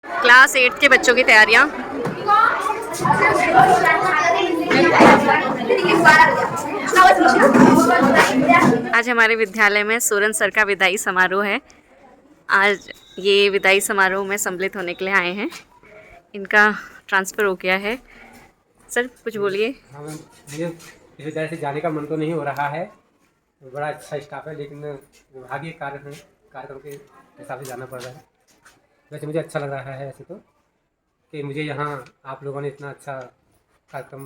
Class 8 के बच्चों की तैयारियां। आज हमारे विद्यालय में सोरेन सर का विदाई समारोह है। आज ये विदाई समारोह में सम्मिलित होने के लिए आए हैं। इनका ट्रांसफ़र हो गया है। सर कुछ बोलिए। हाँ मैम, मुझे इस विद्यालय से जाने का मन तो नहीं हो रहा है। बड़ा अच्छा स्टाफ है, लेकिन विभागीय कार्यक्रम के हिसाब से जाना पड़ रहा है। वैसे मुझे अच्छा लग रहा है ऐसे तो, कि मुझे यहाँ आप लोगों ने इतना अच्छा कार्यक्रम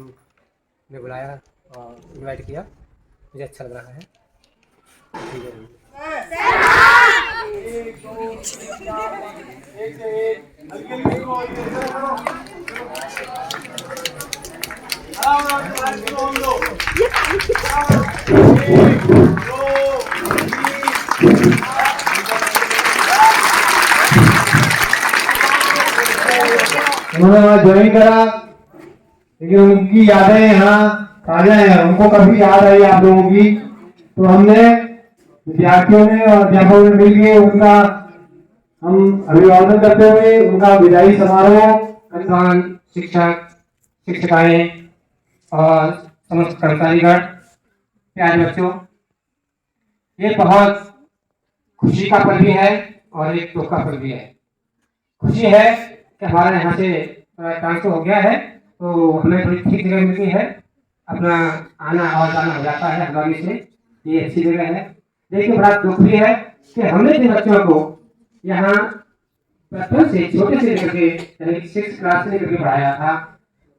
में बुलाया और इनवाइट किया। मुझे अच्छा लग रहा है। ठीक है। उन्होंने वहाँ ज्वाइन करा, लेकिन उनकी यादें यहाँ ताजा हैं। उनको कभी याद आई आप लोगों की, तो हमने विद्यार्थियों ने और अध्यापकों ने मिलकर उनका हम अभिवादन करते हुए उनका विदाई समारोह विद्वान शिक्षक, शिक्षिकाएं और समस्त कर्मचारीगण, प्यारे बच्चों, ये बहुत खुशी का पल भी है और एक दुख का पल भी है। खुशी है कि हमारे यहाँ से ट्रांसफर हो गया है, तो हमें थोड़ी ठीक जगह मिलती है, अपना आना और जाना हो जाता है हमारी से, ये अच्छी जगह है। लेकिन बड़ा दुख भी है कि हमने जिन बच्चों को यहाँ प्रथम से छोटे से लेकर के यानी 6 क्लास से लेकर के पढ़ाया था,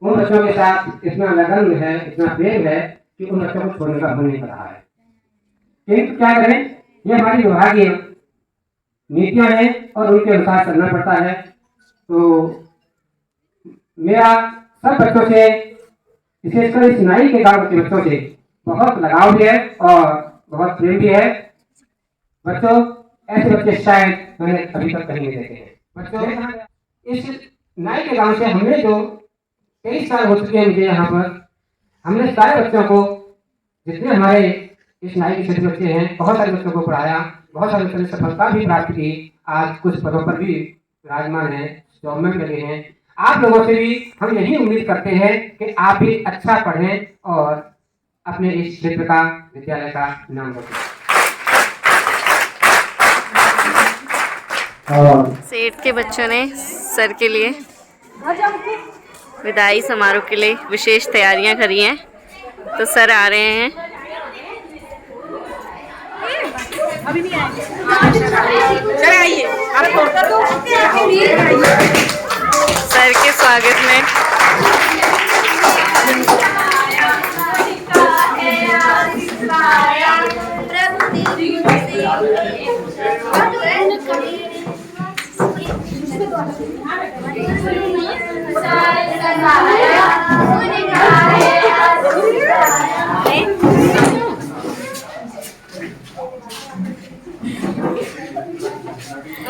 उन बच्चों के साथ इतना लगन है, इतना प्रेम है कि उन बच्चों को छोड़ने का मन नहीं कर रहा है। किंतु क्या करें, ये हमारी विभागीय नीतियां हैं और उनके अनुसार चलना पड़ता है। तो मेरा सब बच्चों से, विशेषकर इस नाई के गांव के बच्चों से बहुत लगाव भी है और बहुत प्रेम भी है। बच्चों, ऐसे बच्चे शायद मैंने अभी तक कहीं नहीं देखे हैं। बच्चों, इस नाई के गांव से हमने जो 23 साल हो चुके हैं मुझे यहाँ पर, हमने सारे बच्चों को, जितने हमारे इस नाई के क्षेत्र बच्चे हैं, बहुत सारे बच्चों को पढ़ाया, बहुत सारे बच्चों ने सफलता भी प्राप्त की, आज कुछ पदों पर भी विराजमान है, जॉब में लगे हैं। आप लोगों से भी हम यही उम्मीद करते हैं कि आप भी अच्छा पढ़ें और अपने इस क्षेत्र का, विद्यालय का नाम रोशन। सेठ के बच्चों ने सर के लिए विदाई समारोह के लिए विशेष तैयारियां करी हैं। तो सर आ रहे हैं। अभी नहीं आएंगे। सर आइए, सर के स्वागत में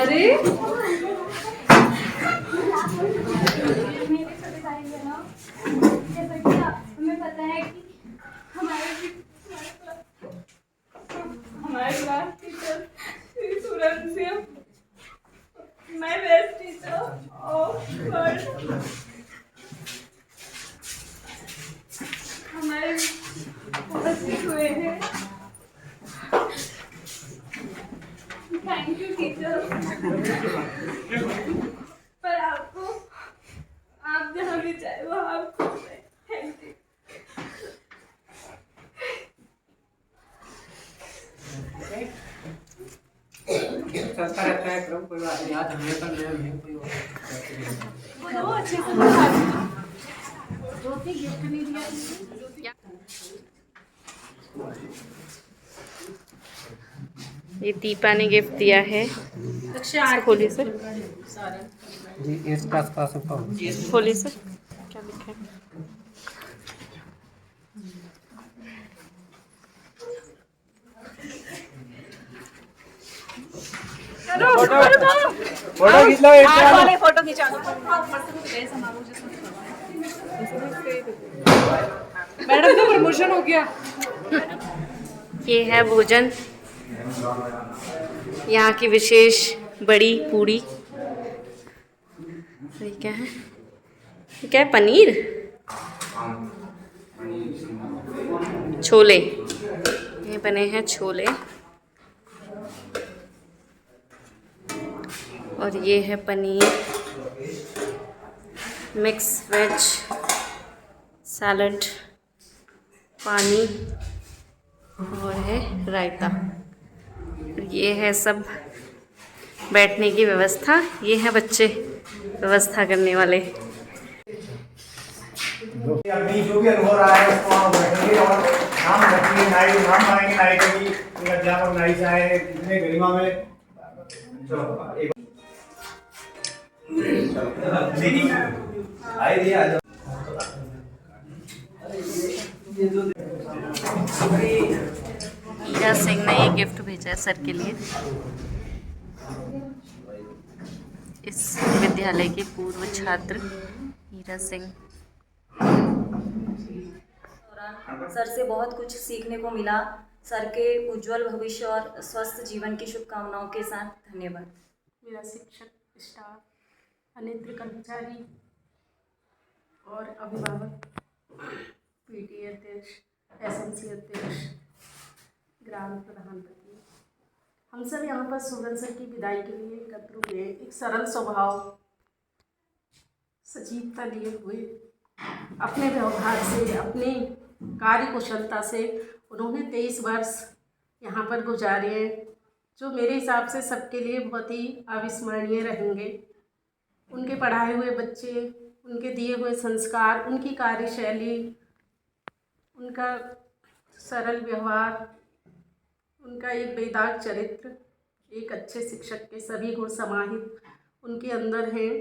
अरे जैसा कि हमें पता है कि हमारे क्लास टीचर श्री सुरन सिंह, मैं बेस्ट टीचर ऑफ वर्ल्ड, हमारे उपस्थित हुए हैं। Thank you teacher. पर आपको, आप जहाँ भी चाहे वो आप खुश हैं। Thank you. चलता रहता है क्रम, कोई बात नहीं। आज हमें पर नया नहीं कोई वो अच्छे से बता ज्योति गिफ्ट नहीं दिया। ये दीपा ने गिफ्ट दिया है। खोलिए सर। जी, इस क्लास का सकता हूँ। खोलिए सर, क्या लिखा है? फोटो खींच लो, एक फोटो खिंचा दो। मैडम का प्रमोशन हो गया। ये है भोजन, यहाँ की विशेष बड़ी पूड़ी। ये क्या है? ये क्या है? पनीर, छोले, ये बने हैं छोले। और ये है पनीर, मिक्स वेज, सैलड, पानी और है रायता। ये है सब बैठने की व्यवस्था। ये है बच्चे व्यवस्था करने वाले। अभी जो भी अनुभव रहा है उसको वहाँ बैठेंगे और नाम रखेंगे, नाई नाम मांगेंगे नाई का कि अध्यापक नाई से आए हैं, कितने गरिमा में। चलो एक हीरा सिंह ने ये गिफ्ट भेजा है सर के लिए। इस विद्यालय के पूर्व छात्र हीरा सिंह। सर से बहुत कुछ सीखने को मिला। सर के उज्जवल भविष्य और स्वस्थ जीवन की शुभकामनाओं के साथ धन्यवाद। मेरा शिक्षक, स्टाफ, अनेत्र कर्मचारी और अभिभावक, पीटी अध्यक्ष, एसएमसी अध्यक्ष, ग्राम प्रधानपति, हम सब यहाँ पर सूरन सर की विदाई के लिए एकत्र हुए। एक सरल स्वभाव, सजीवता लिए हुए, अपने व्यवहार से, अपनी कार्य कुशलता से उन्होंने 23 वर्ष यहाँ पर गुजारे हैं, जो मेरे हिसाब से सबके लिए बहुत ही अविस्मरणीय रहेंगे। उनके पढ़ाए हुए बच्चे, उनके दिए हुए संस्कार, उनकी कार्यशैली, उनका सरल व्यवहार, उनका एक बेदाग चरित्र, एक अच्छे शिक्षक के सभी गुण समाहित उनके अंदर हैं।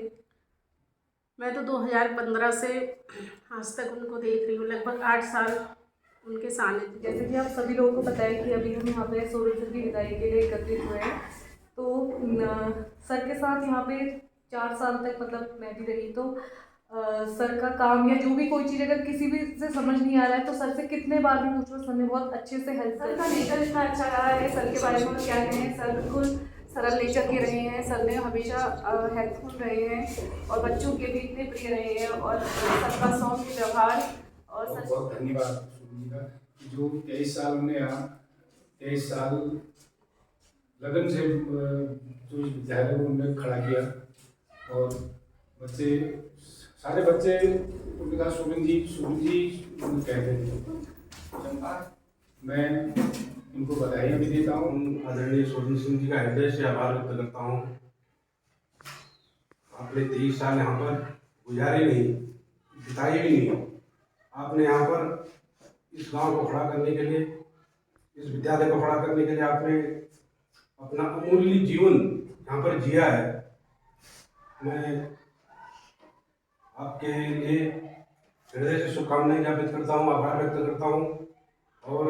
मैं तो 2015 से आज तक उनको देख रही हूँ, लगभग 8 साल उनके सानिध्य। जैसे कि आप सभी लोगों को पता है कि अभी हम यहाँ पे सूरज सर की विदाई के लिए एकत्रित हुए हैं, तो सर के साथ यहाँ पे 4 साल तक मतलब मैं भी रही। तो सर का काम या जो भी कोई चीज़ अगर किसी भी से समझ नहीं आ रहा है तो सर से कितने बार भी पूछो, सर ने बहुत अच्छे से हेल्प। सर का नेचर इतना अच्छा रहा है, सर के बारे में क्या कहें। सर बिल्कुल सरल नेचर के रहे हैं। सर ने हमेशा हेल्पफुल रहे हैं और बच्चों के भी इतने प्रिय रहे हैं। और सबका सौम्य व्यवहार और सर बहुत धन्यवाद सुनील जी का, जो 23 साल हमने यहाँ 23 साल लगन से जो इस विद्यालय को हमने खड़ा किया। और बच्चे, सारे बच्चे उनके साथ सुनील जी कहते थे। मैं इनको बधाई भी देता हूँ। आदरणीय सुनील सिंह जी का हृदय से आभार व्यक्त करता हूँ। आपने 23 साल यहाँ पर गुजारे नहीं, बिताए भी नहीं। आपने यहाँ पर इस गांव को खड़ा करने के लिए, इस विद्यालय को खड़ा करने के लिए आपने अपना अमूल्य जीवन यहाँ पर जिया है। मैं आपके लिए हृदय से शुभकामनाएं ज्ञापित करता हूँ, आभार व्यक्त करता हूँ और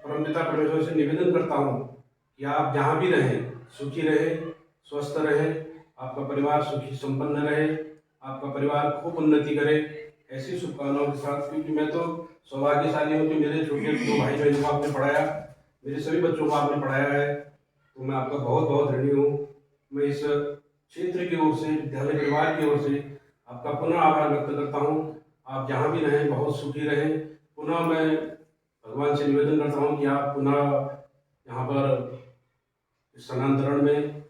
परमपिता परमेश्वर से निवेदन करता हूँ कि आप जहाँ भी रहें सुखी रहें, स्वस्थ रहें, आपका परिवार सुखी संपन्न रहे, आपका परिवार खूब उन्नति करे, ऐसी शुभकामनाओं के साथ। क्योंकि मैं तो सौभाग्यशाली हूँ कि मेरे छोटे 2 भाई बहनों को आपने पढ़ाया, मेरे सभी बच्चों को आपने पढ़ाया है, तो मैं आपका बहुत बहुत ऋणी हूँ। मैं इस क्षेत्र की ओर से, विद्यालय परिवार की ओर से आपका पुनः आभार व्यक्त करता हूँ। आप जहाँ भी रहें बहुत सुखी रहें। पुनः मैं भगवान से निवेदन करता हूँ कि आप पुनः यहाँ पर स्थानांतरण में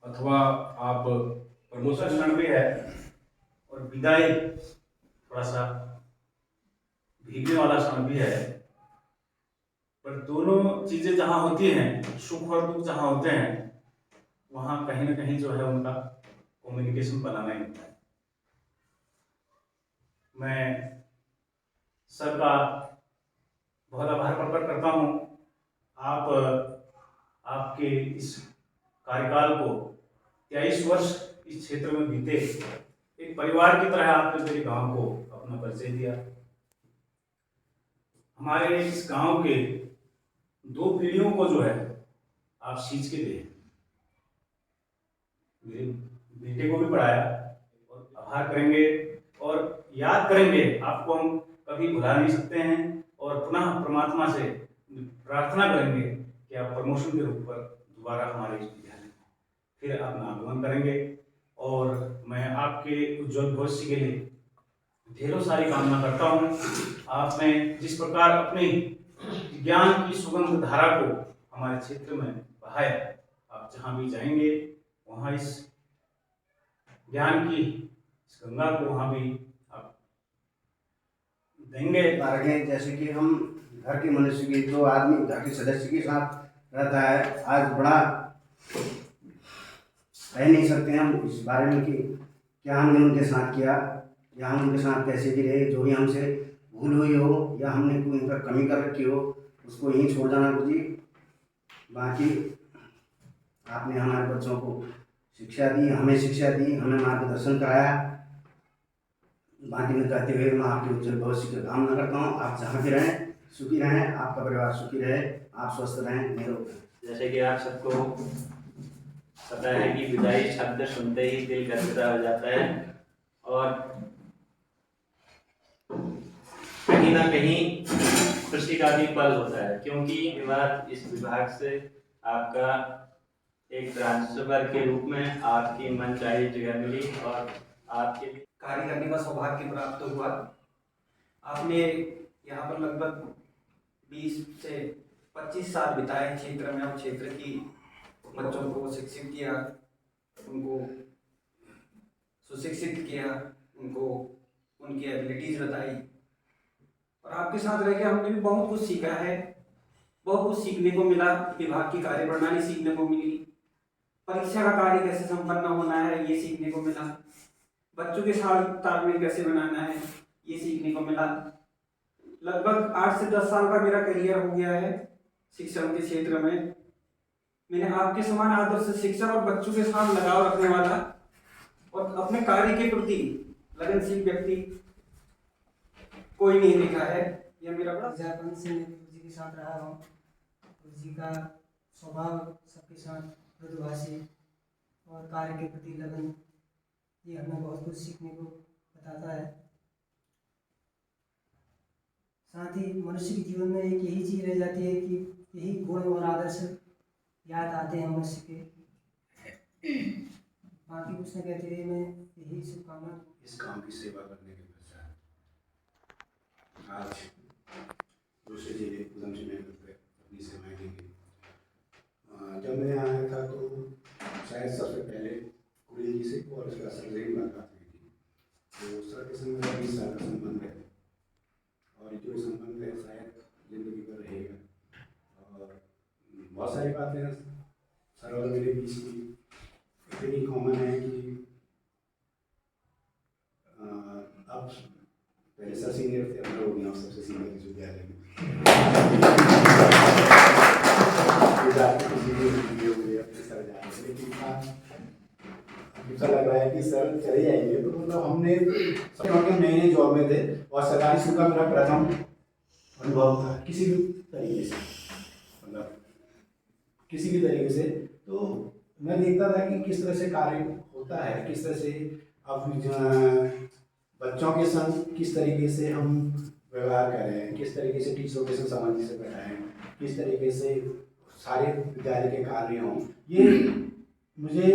अथवा आप प्रमोशन क्षण भी है और विदाई थोड़ा सा भीगने वाला क्षण भी है। पर दोनों चीजें जहाँ होती हैं, सुख और दुख जहाँ होते हैं, वहाँ कहीं ना कहीं जो है उनका कम्युनिकेशन बनाना ही होता है। मैं सर का बहुत आभार प्रकट करता हूँ। आपके इस कार्यकाल को 23 वर्ष इस क्षेत्र में बीते, एक परिवार की तरह आपने मेरे गांव को अपना परिचय दिया। हमारे इस गांव के 2 पीढ़ियों को जो है आप सींच के दे। मेरे बेटे को भी पढ़ाया और आभार करेंगे और याद करेंगे। आपको हम कभी भुला नहीं सकते हैं और पुनः परमात्मा से प्रार्थना करेंगे कि आप प्रमोशन के रूप पर दोबारा हमारे इस विद्यालय में फिर अपना आगमन करेंगे। और मैं आपके उज्जवल भविष्य के लिए ढेरों सारी कामना करता हूँ। आपने जिस प्रकार अपने ज्ञान की सुगंध धारा को हमारे क्षेत्र में बहाया, आप जहाँ भी जाएंगे वहाँ इस ज्ञान की इस गंगा को वहाँ भी आप देंगे। आगे जैसे कि हम घर के मनुष्य की, जो आदमी घर के सदस्य के साथ रहता है, आज बड़ा कह नहीं सकते हम इस बारे में कि क्या हमने उनके साथ किया या हम उनके साथ कैसे भी रहे। जो भी हमसे भूल हुई हो या हमने कोई उन पर कमी कर रखी हो, उसको यहीं छोड़ जाना गुरु जी। बाकी आपने हमारे बच्चों को शिक्षा दी, हमें शिक्षा दी, हमें मार्गदर्शन कराया। बाकी में कहते हुए मैं आपके उज्जवल भविष्य की कामना करता हूँ। आप जहाँ भी रहें सुखी रहें, आपका परिवार सुखी रहे, आप स्वस्थ रहें, निरोग रहें। जैसे कि आप सबको पता है कि विदाई शब्द सुनते ही दिल गदगदा हो जाता है और कहीं ना कहीं खुशी का भी पल होता है, क्योंकि विभाग इस विभाग से आपका एक ट्रांसफर के रूप में आपकी मनचाही जगह मिली और आपके कार्य करने का सौभाग्य प्राप्त हुआ। आपने यहाँ पर लगभग 20 से 25 साल बिताए क्षेत्र में। हम क्षेत्र की बच्चों को शिक्षित किया, उनको सुशिक्षित किया, उनको उनकी एबिलिटीज़ बताई और आपके साथ रह के हमने भी बहुत कुछ सीखा है, बहुत कुछ सीखने को मिला। विभाग की कार्यप्रणाली सीखने को मिली, परीक्षा का कार्य कैसे संपन्न होना है ये सीखने को मिला, बच्चों के साथ तालमेल कैसे बनाना है ये सीखने को मिला। लगभग 8 से 10 साल का मेरा करियर हो गया है शिक्षण के क्षेत्र में। मैंने आपके समान आदर्श शिक्षक और बच्चों के साथ लगाव रखने वाला और अपने कार्य के प्रति लगनशील व्यक्ति कोई नहीं देखा है। यह मेरा बड़ा विद्यापन से मैं गुरु जी के साथ रहा हूँ। गुरु जी का स्वभाव सबके साथ मृदुभाषी और कार्य के प्रति लगन, ये हमें बहुत कुछ सीखने को बताता है। साथ ही मनुष्य के जीवन में एक यही चीज़ रह जाती है कि यही गुण और आदर्श याद आते हैं मनुष्य के। बाकी कुछ न कहते हुए मैं यही शुभकामना। इस काम की सेवा करने के पश्चात आज दूसरे जिले उधम सिंह में अपनी सेवाएं दी गई। जब मैं आया था तो शायद सबसे पहले कुड़ी जी से और उसका सर से ही मुलाकात हुई थी। तो सर के संग मेरा 20 साल का संबंध है और जो संबंध है शायद जिंदगी भर रहेगा। और बहुत सारी बातें सर और मेरे बीच की इतनी कॉमन है कि अब पहले सर सीनियर थे, अब लोग सबसे सीनियर इस विद्यालय में। सर जा रहे थे, लेकिन ऐसा लग रहा है कि सर चले जाएंगे। तो मतलब हमने नए जॉब में थे और सरकारी स्कूल का मेरा प्रथम अनुभव था किसी भी तरीके से, मतलब किसी भी तरीके से। तो मैं देखता था कि किस तरह से कार्य होता है, किस तरह से अब बच्चों के संग किस तरीके से हम व्यवहार करें, किस तरीके से टीचरों के संग समाज से बैठाएं, किस तरीके से सारे विद्यालय के कार्य हों। ये मुझे,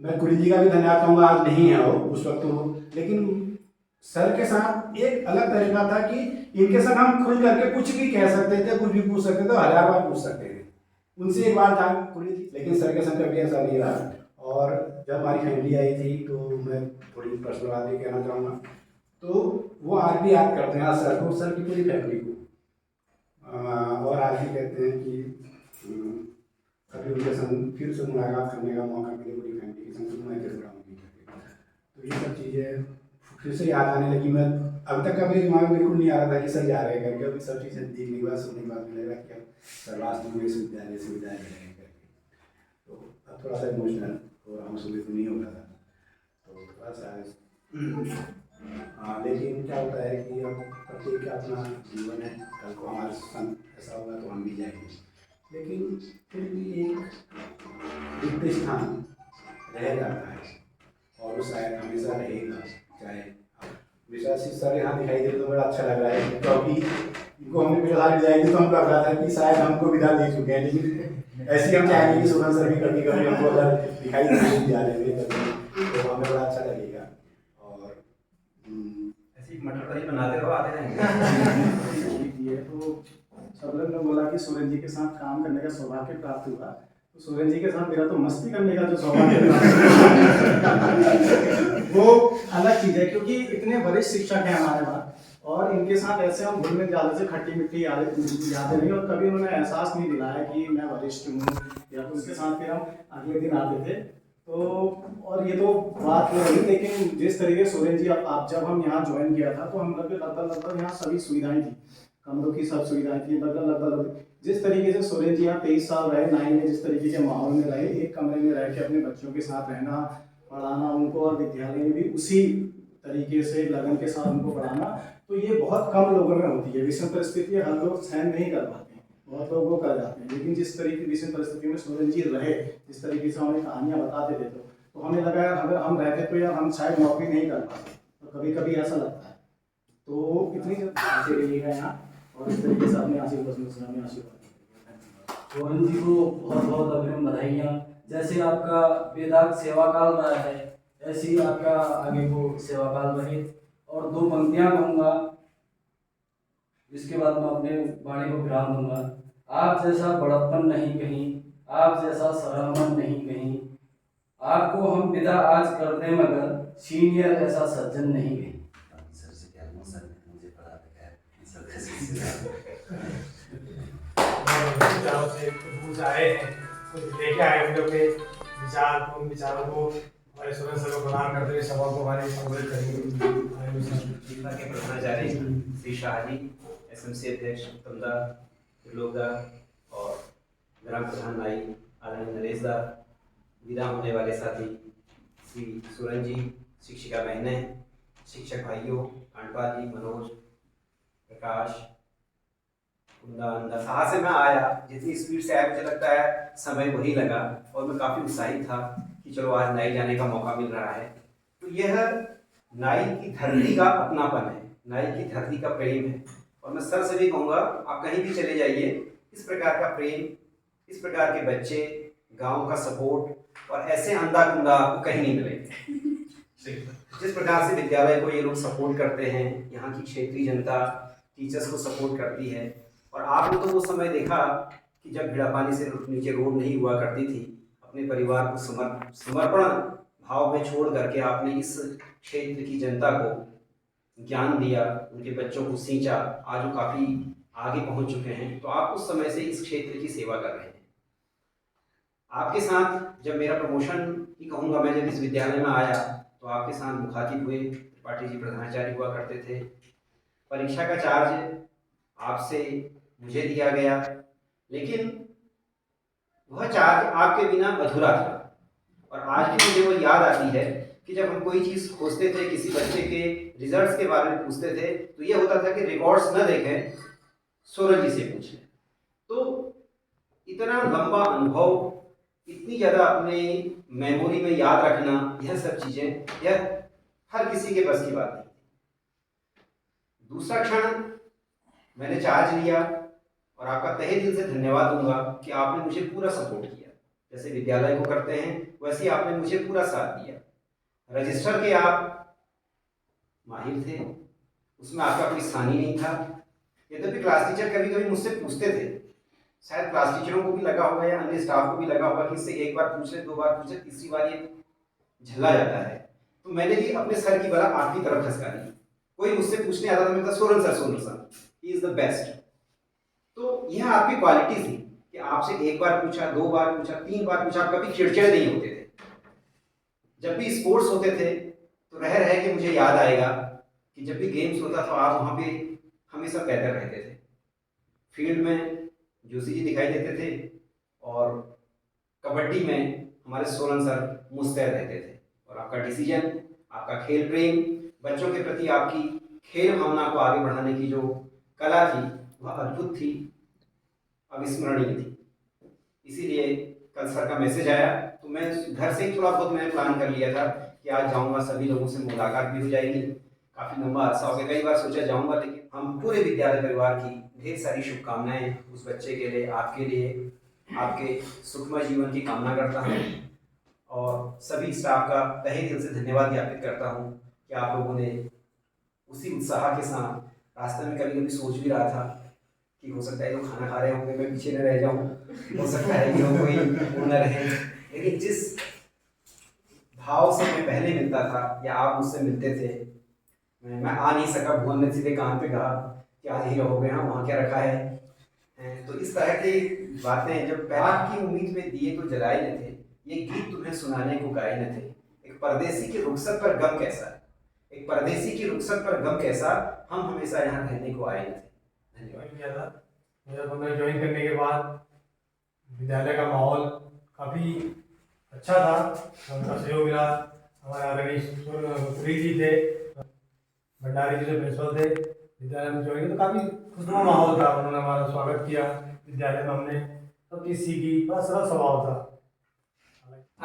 मैं गुरु जी का भी धन्यवाद कहूँगा, आज नहीं है वो, उस वक्त तो, लेकिन सर के साथ एक अलग तरीका था कि इनके साथ हम खुल करके कुछ भी कह सकते थे, कुछ भी पूछ सकते थे, 1000 बार पूछ सकते थे। उनसे एक बार था गुरु जी, लेकिन सर के संग कभी ऐसा नहीं रहा। और जब हमारी फैमिली आई थी तो मैं थोड़ी पर्सनल बात भी कहना चाहूँगा। तो वो आज भी याद करते हैं सर को, सर की पूरी फैमिली को, और आज भी कहते हैं कि कभी उनके संग फिर से मुलाकात करने का मौका मिले, पूरी फैमिली के संग, मैं जरूर आऊँगी। तो ये सब चीज़ें फिर से याद आने लगी। मैं अब तक का मेरे दिमाग में बिल्कुल नहीं आ रहा था कि सर जा रहे हैं करके। अभी सब चीज़ें देखने के बाद, सुनने के बाद मिलेगा कि अब सर वास्तव में इस विद्यालय से विदाई करेंगे करके। तो अब थोड़ा सा इमोशनल और हम सुबह तो नहीं हो रहा था, तो थोड़ा सा लेकिन क्या होता है कि अब प्रत्येक का अपना जीवन है। कल को हमारे संग ऐसा होगा तो हम भी जाएंगे, लेकिन फिर भी एक दिव्य स्थान रह जाता है और वो शायद हमेशा रहेगा। चाहे विश्वास सर यहाँ दिखाई दे तो बड़ा अच्छा लग रहा है, क्योंकि इनको हमने विदा दी जाएगी तो हमको लग रहा था कि शायद हमको विदा दे चुके हैं, लेकिन ऐसे ही हम चाहेंगे कि सोनम सर भी कभी कभी हमको अगर दिखाई दे विद्यालय में कभी तो हमें बड़ा अच्छा लगेगा। और ऐसे ही मटर पनीर बनाते रहो, आते रहेंगे। ये तो सब लोग ने बोला कि सूरज जी के साथ काम करने का सौभाग्य प्राप्त हुआ, तो सूरज जी के साथ मेरा तो मस्ती करने का जो सौभाग्य वो अलग चीज़ है, क्योंकि इतने वरिष्ठ शिक्षक हैं हमारे पास और इनके साथ ऐसे हम घुल मिल जाने से खट्टी मिट्टी यादें नहीं, और कभी उन्होंने एहसास नहीं दिलाया कि मैं वरिष्ठ हूँ, या उनके साथ फिर हम अगले दिन आते थे। तो और ये तो बात हो रही, लेकिन जिस तरीके सोरेन जी आप जब हम यहाँ ज्वाइन किया था तो हम लगभग यहाँ सभी सुविधाएं थी, कमरों की सब सुविधाएं थी लगभग जिस तरीके से सोरेन जी यहाँ 23 साल रहे 9 में, जिस तरीके के माहौल में रहे, एक कमरे में रह के अपने बच्चों के साथ रहना, पढ़ाना उनको, और विद्यालय में भी उसी तरीके से लगन के साथ उनको पढ़ाना, तो ये बहुत कम लोगों में होती है। विषम परिस्थितियाँ हर लोग सहन नहीं कर पाते हैं, बहुत लोग वो कर जाते हैं, लेकिन जिस तरीके की विषम परिस्थितियों में सोरेन जी रहे, जिस तरीके से हमें कहानियाँ बताते थे, तो हमें लगा यार अगर हम रहते तो यार हम शायद नौकरी नहीं कर पाते, तो कभी कभी ऐसा लगता है। तो इतनी आगे रहिएगा यहाँ और इस तरीके से अपने आशीर्वाद सोरेन जी को बहुत बहुत अग्रिम बधाइयाँ। जैसे आपका वेदांत सेवा काल रहा है, ऐसे ही आपका आगे को सेवा काल रहे। और 2 पंक्तियाँ कहूँगा, इसके बाद मैं अपने वाणी को विराम दूंगा। आप जैसा बड़प्पन नहीं कहीं, आप जैसा सरलमन नहीं कहीं, आपको हम विदा आज कर दें मगर सीनियर ऐसा सज्जन नहीं कहीं। सर से क्या सर ने मुझे पढ़ा रखा है, सर कैसे विचारों से कुछ आए हैं, कुछ लेके आए हैं अपने विचार को, उन विचारों को हमारे सोरेन सर को प्रदान करते हुए सभा को हमारे संबोधित करेंगे। के प्रधानाचार्य श्री शाह जी, एसएमसी अध्यक्ष तमदा त्रिलोकदा और ग्राम प्रधान नाई आदरणीय नरेश दा, विदा होने वाले साथी श्री सूरन जी, शिक्षिका बहनें, शिक्षक भाइयों, कांडपाल जी, मनोज, प्रकाश, साहस से मैं आया, जितनी स्पीड से आया मुझे लगता है समय वही लगा, और मैं काफ़ी उत्साहित था कि चलो आज नाई जाने का मौका मिल रहा है। तो यह नाई की धरती का अपनापन है, नाई की धरती का प्रेम है, और मैं सर से भी कहूँगा आप कहीं भी चले जाइए, इस प्रकार का प्रेम, इस प्रकार के बच्चे, गांव का सपोर्ट और ऐसे अंधा कुंदा आपको कहीं नहीं मिलेंगे। जिस प्रकार से विद्यालय को ये लोग सपोर्ट करते हैं, यहाँ की क्षेत्रीय जनता टीचर्स को सपोर्ट करती है, और आपने तो वो समय देखा कि जब भिड़ापानी से नीचे रोड नहीं हुआ करती थी, अपने परिवार को समर्पण भाव में छोड़ करके आपने इस क्षेत्र की जनता को ज्ञान दिया, उनके बच्चों को सींचा, आज वो काफ़ी आगे पहुंच चुके हैं। तो आप उस समय से इस क्षेत्र की सेवा कर रहे हैं। आपके साथ जब मेरा प्रमोशन ही कहूँगा, मैं जब इस विद्यालय में आया तो आपके साथ मुखातिब हुए, त्रिपाठी जी प्रधानाचार्य हुआ करते थे। परीक्षा का चार्ज आपसे मुझे दिया गया, लेकिन वह चार्ज आपके बिना अधूरा था, और आज भी मुझे वो याद आती है कि जब हम कोई चीज़ खोजते थे, किसी बच्चे के रिजल्ट्स के बारे में पूछते थे, तो ये होता था कि रिकॉर्ड्स न देखें, सूरज जी से पूछ लें। तो इतना लंबा अनुभव, इतनी ज़्यादा अपने मेमोरी में याद रखना, यह सब चीज़ें यह हर किसी के बस की बात नहीं। दूसरा क्षण मैंने चार्ज लिया, और आपका तहे दिल से धन्यवाद दूंगा कि आपने मुझे पूरा सपोर्ट किया, जैसे विद्यालय को करते हैं वैसे ही आपने मुझे पूरा साथ दिया। रजिस्टर के आप माहिर थे, उसमें आपका कोई स्थान ही नहीं था। यद्यपि क्लास टीचर कभी कभी मुझसे पूछते थे, शायद क्लास टीचरों को भी लगा होगा या अन्य स्टाफ को भी लगा होगा कि इससे एक बार पूछ ले, 2 बार पूछ ले, तीसरी बार ये झल्ला जाता है। तो मैंने भी अपने सर की बला आपकी तरफ खसका दी। कोई मुझसे पूछने आता था, मैं कहता Soren sir, he is the best. तो यह आपकी क्वालिटी थी कि आपसे 1 बार पूछा, 2 बार पूछा, 3 बार पूछा, आप कभी चिड़चिड़े नहीं होते थे। जब भी स्पोर्ट्स होते थे तो रह के मुझे याद आएगा कि जब भी गेम्स होता तो आप वहाँ पे हमेशा बेहतर रहते थे। फील्ड में जोशी जी दिखाई देते थे, और कबड्डी में हमारे सोरेन सर मुस्तैद रहते थे। और आपका डिसीजन, आपका खेल प्रेम, बच्चों के प्रति आपकी खेल भावना को आगे बढ़ाने की जो कला थी वह अद्भुत थी, अविस्मरणीय थी। इसीलिए कल सर का मैसेज आया तो मैं घर से ही थोड़ा बहुत मैंने प्लान कर लिया था कि आज जाऊंगा, सभी लोगों से मुलाकात भी हो जाएगी। काफ़ी लंबा अरसा हो गया, कई बार सोचा जाऊंगा, लेकिन हम पूरे विद्यालय परिवार की ढेर सारी शुभकामनाएं उस बच्चे के लिए, आपके लिए, आपके सुखमय जीवन की कामना करता हूँ और सभी स्टाफ का तहे दिल से धन्यवाद ज्ञापित करता हूँ कि आप लोगों ने उसी उत्साह के साथ, रास्ते में कभी कभी सोच भी रहा था कि हो सकता है लोग खाना खा रहे होंगे, मैं पीछे न रह जाऊँ, हो सकता है कि कोई वो न रहे, लेकिन जिस भाव से मैं पहले मिलता था या आप मुझसे मिलते थे, मैं आ नहीं सका, भुवन ने सीधे कान पे कहा कि आज ही रहोगे, हाँ वहाँ क्या रखा है। तो इस तरह की बातें जब पहला की उम्मीद पे दिए तो जलाए न थे, ये गीत तुम्हें सुनाने को गाए न थे, एक परदेसी की रुखसत पर गम कैसा, एक परदेसी की रुखसत पर गम कैसा, हम हमेशा यहाँ रहने को आए न थे। ज्वाइन किया था, जब हमने ज्वाइन करने के बाद विद्यालय का माहौल काफ़ी अच्छा था, उनका सहयोग मिला। हमारे आदरणीय पुरी जी थे, भंडारी जी जो प्रिंसिपल थे, विद्यालय में ज्वाइन किया तो काफ़ी खुशनुमा माहौल था। उन्होंने हमारा स्वागत किया विद्यालय में, हमने सब चीज़ सीखी, बड़ा सरल स्वभाव था।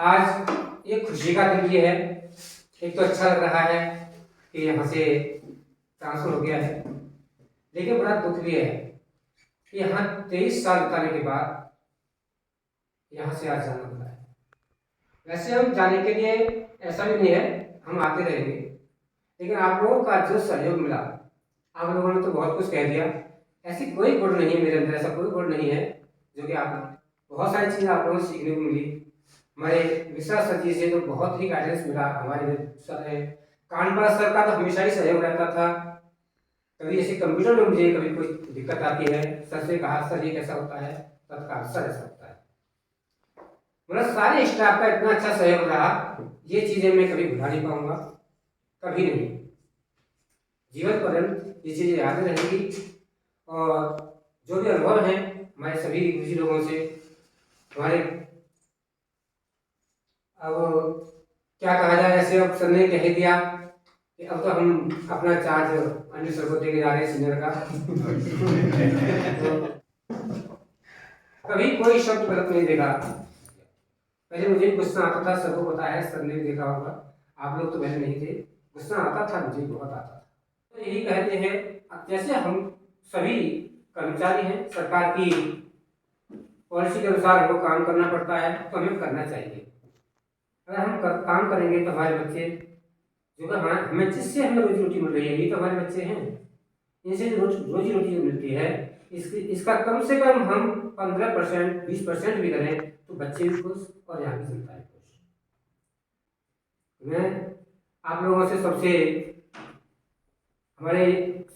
आज एक खुशी का दिन ये है, एक तो अच्छा लग रहा है कि यहाँ से ट्रांसफर हो गया है, लेकिन बड़ा दुख भी है कि यहाँ 23 साल बिताने के बाद यहाँ से आज जाना पड़ा है। वैसे हम जाने के लिए ऐसा भी नहीं है, हम आते रहेंगे, लेकिन आप लोगों का जो सहयोग मिला, आप लोगों ने तो बहुत कुछ कह दिया। ऐसी कोई गुण नहीं है मेरे अंदर, ऐसा कोई गुण नहीं है जो कि आप, बहुत सारी चीज़ें आप लोगों को सीखने को मिली। हमारे विश्वास सर जी से तो बहुत ही गाइडेंस मिला। हमारे सर है कानपुर सर का तो हमेशा ही सहयोग रहता था। कभी ऐसे कंप्यूटर में मुझे कभी कोई दिक्कत आती है, सर से कहा सर ये कैसा होता है, तत्काल सर ऐसा होता है। मतलब सारे स्टाफ का इतना अच्छा सहयोग रहा, ये चीज़ें मैं कभी भुला नहीं पाऊंगा, कभी नहीं, जीवन पर्यंत ये चीज़ें याद रहेंगी। और जो भी अनुभव हैं हमारे सभी गुरुजी लोगों से, हमारे अब क्या कहा जाए, ऐसे अब सर ने कह दिया कि अब तो हम अपना चार्ज अन्य सर को देके जा रहे हैं सीनियर का। कभी कोई शब्द गलत नहीं देखा। पहले मुझे गुस्सा आता था, सर को पता है, सर ने देखा होगा, आप लोग तो पहले नहीं थे, गुस्सा आता था, मुझे बहुत आता था। तो यही कहते हैं, जैसे हम सभी कर्मचारी हैं, सरकार की पॉलिसी के अनुसार हमको काम करना पड़ता है, तो हमें करना चाहिए। अगर हम काम करेंगे तो हमारे बच्चे जो कि हमें जिससे हमें रोजी रोटी मिल रही है, ये तो हमारे बच्चे हैं, इनसे रोजी रोटी मिलती है, इसका कम से कम हम 15% 20% भी करें तो बच्चे भी खुश और यहाँ की जनता भी खुश। मैं आप लोगों से सबसे, हमारे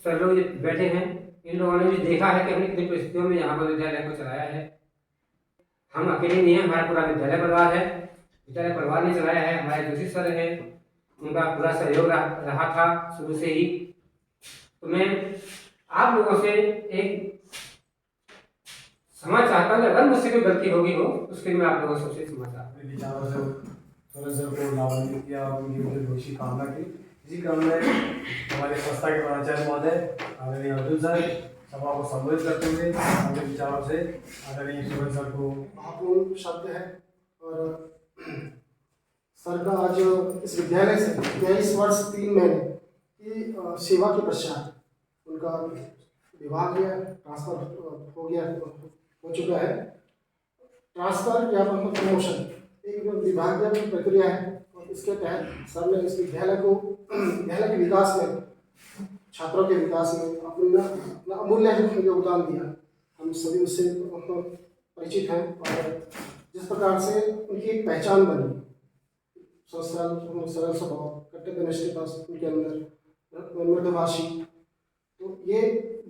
सर लोग बैठे हैं, इन लोगों ने भी देखा है कि हमने कितनी परिस्थितियों में यहाँ पर विद्यालय को चलाया है। हम अकेले नहीं हैं, हमारा पूरा विद्यालय परिवार है, विद्यालय परिवार ने चलाया है। हमारे जोशी सर हैं, उनका पूरा सहयोग रहा था शुरू से ही। तो मैं आप लोगों से एक क्षमा चाहता हूँ, अगर मुझसे कोई गलती होगी हो उसके लिए मैं आप लोगों से क्षमा चाहता हूँ। विचारों से सर को लाभान्वित किया, उनकी भविष्य कामना की। इसी क्रम में हमारे संस्था के प्राचार्य महोदय आदरणीय अर्जुन सर सभा को संबोधित करते हुए अपने विचारों से आदरणीय सूरज सर को महत्वपूर्ण शब्द है। और सर का आज इस विद्यालय से 23 वर्ष 3 महीने की सेवा के पश्चात उनका विभाग गया, ट्रांसफर हो गया, हो चुका है। ट्रांसफर या प्रमोशन एक विभागीय प्रक्रिया है और इसके तहत सर ने इस विद्यालय के विकास में, छात्रों के विकास में अपना अमूल्य योगदान दिया। हम सभी उससे परिचित हैं और जिस प्रकार से उनकी एक पहचान बनी, सरल स्वभाव, कर्तव्यनिष्ठता उनके अंदर, मृदुभाषी, तो ये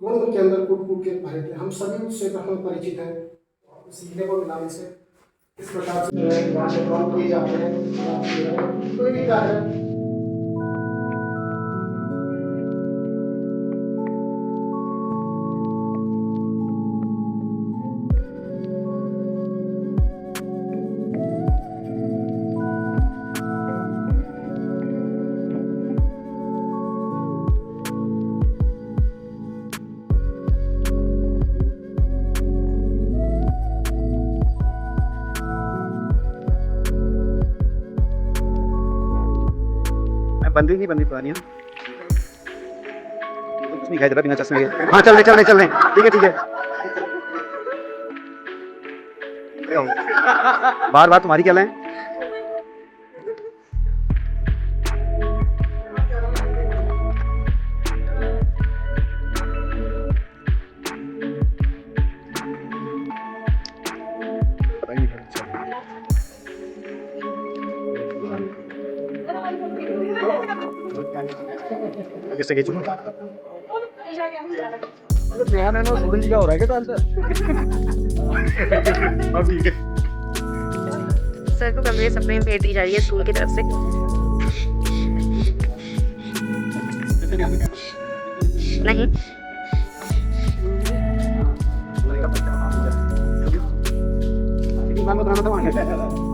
गुण उनके अंदर कूट कूट के भरे थे। हम सभी उससे परिचित हैं और सीखने को मिला से इस प्रकार से काम किए जाते हैं। कोई भी कार्य बंदी नहीं बंदी पुरानी है, कुछ नहीं खाई जरा बिना चश्मे के। हाँ चल रहे ठीक है ठीक है। बार बार तुम्हारी क्या लाएं? किससे खींचूं? नया नया सूरज जी का हो रहा है क्या डांसर? अब ठीक है। सर को कमरे सप्रेम भेज दी जा रही है स्कूल की तरफ से। नहीं मैं बताना था वहाँ